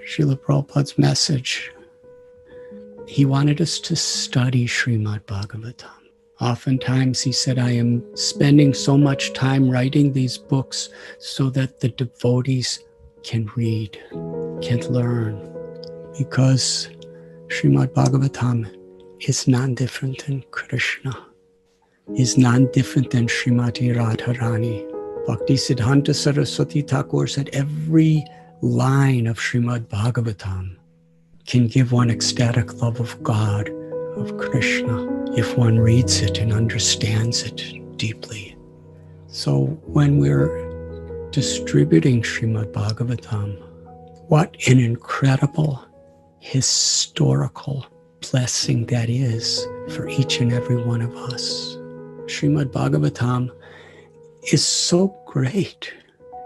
Srila Prabhupada's message. He wanted us to study Srimad Bhagavatam. Oftentimes he said, I am spending so much time writing these books so that the devotees can read, can learn, because Srimad Bhagavatam is non-different than Krishna, is non-different than Srimati Radharani. Bhakti Siddhanta Saraswati Thakur said every line of Srimad Bhagavatam can give one ecstatic love of God, of Krishna, if one reads it and understands it deeply. So when we're distributing Srimad Bhagavatam, what an incredible historical blessing that is for each and every one of us. Srimad Bhagavatam is so great.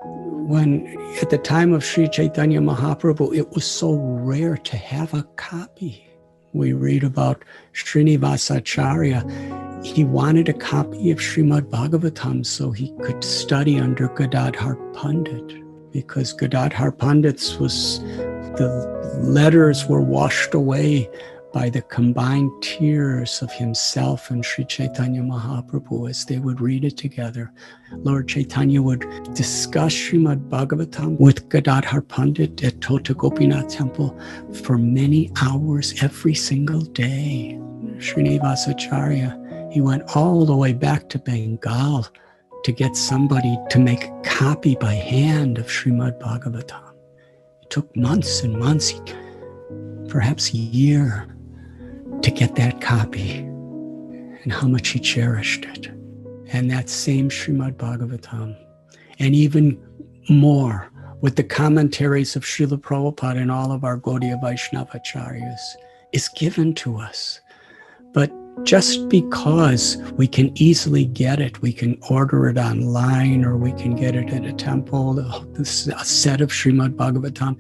When at the time of Sri Chaitanya Mahaprabhu, it was so rare to have a copy. We read about Srinivasacharya. He wanted a copy of Srimad Bhagavatam so he could study under Gadadhar Pandit, because Gadadhar Pandit's was, the letters were washed away by the combined tears of himself and Sri Chaitanya Mahaprabhu as they would read it together. Lord Chaitanya would discuss Srimad Bhagavatam with Gadadhar Pandit at Tota Gopinath Temple for many hours every single day. Srinivasacharya, he went all the way back to Bengal to get somebody to make a copy by hand of Srimad Bhagavatam. It took months and months, perhaps a year, to get that copy, and how much he cherished it. And that same Srimad Bhagavatam, and even more with the commentaries of Srila Prabhupada and all of our Gaudiya Vaishnavacharyas, is given to us. But just because we can easily get it, we can order it online, or we can get it at a temple, a set of Srimad Bhagavatam,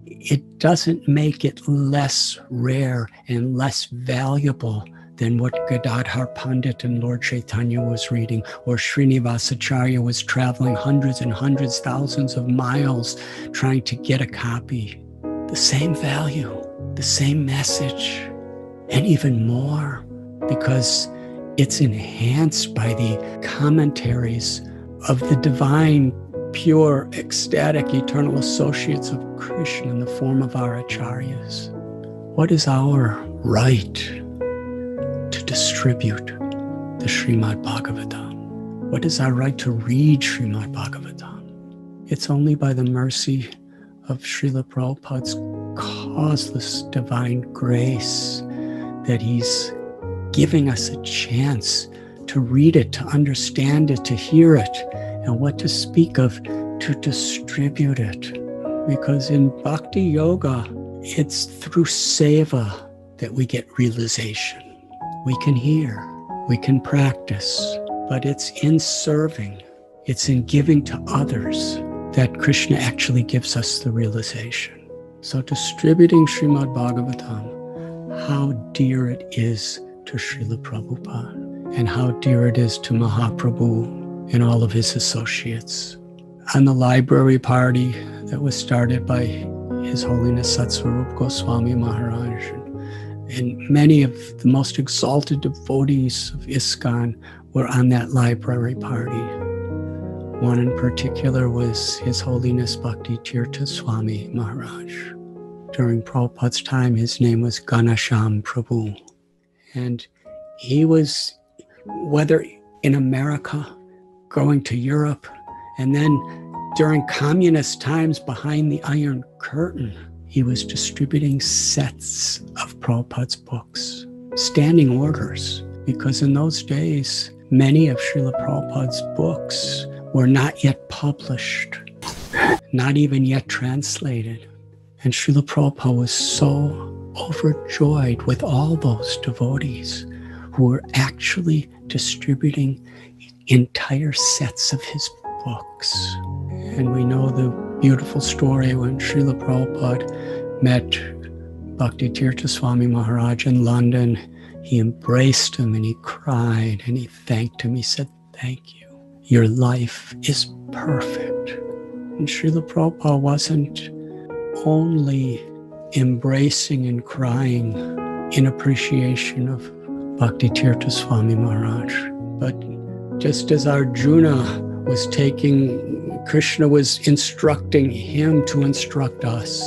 it doesn't make it less rare and less valuable than what Gadadhar Pandit and Lord Chaitanya was reading, or Srinivasacharya was traveling hundreds and hundreds, thousands of miles trying to get a copy. The same value, the same message, and even more, because it's enhanced by the commentaries of the divine, pure, ecstatic, eternal associates of Krishna in the form of our acharyas. What is our right to distribute the Srimad Bhagavatam? What is our right to read Srimad Bhagavatam? It's only by the mercy of Srila Prabhupada's causeless divine grace that he's giving us a chance to read it, to understand it, to hear it, and what to speak of, to distribute it. Because in Bhakti Yoga, it's through seva that we get realization. We can hear, we can practice, but it's in serving, it's in giving to others that Krishna actually gives us the realization. So distributing Srimad Bhagavatam, how dear it is to Srila Prabhupada, and how dear it is to Mahaprabhu and all of his associates. On the library party that was started by His Holiness Satsvarup Goswami Maharaj, and many of the most exalted devotees of ISKCON were on that library party. One in particular was His Holiness Bhakti Tirtha Swami Maharaj. During Prabhupada's time, his name was Ganasham Prabhu. And he was, whether in America, going to Europe, and then during communist times behind the Iron Curtain, he was distributing sets of Prabhupada's books, standing orders, because in those days, many of Srila Prabhupada's books were not yet published, not even yet translated. And Srila Prabhupada was so overjoyed with all those devotees who were actually distributing entire sets of his books. And we know the beautiful story when Srila Prabhupada met Bhakti Tirtha Swami Maharaj in London. He embraced him and he cried and he thanked him. He said, "Thank you. Your life is perfect." And Srila Prabhupada wasn't only embracing and crying in appreciation of Bhakti Tirtha Swami Maharaj, but just as Arjuna was Krishna was instructing him to instruct us,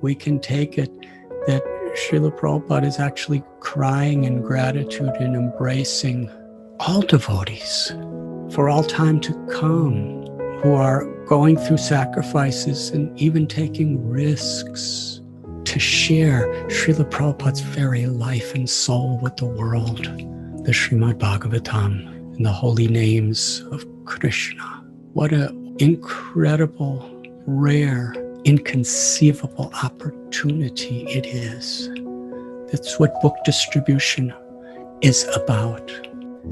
we can take it that Srila Prabhupada is actually crying in gratitude and embracing all devotees for all time to come, who are going through sacrifices and even taking risks to share Srila Prabhupada's very life and soul with the world, the Srimad Bhagavatam and the holy names of Krishna. What an incredible, rare, inconceivable opportunity it is. That's what book distribution is about.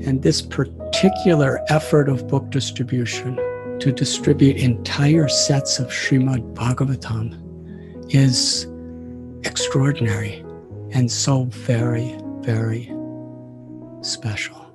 And this particular effort of book distribution to distribute entire sets of Srimad Bhagavatam is extraordinary and so very, very special.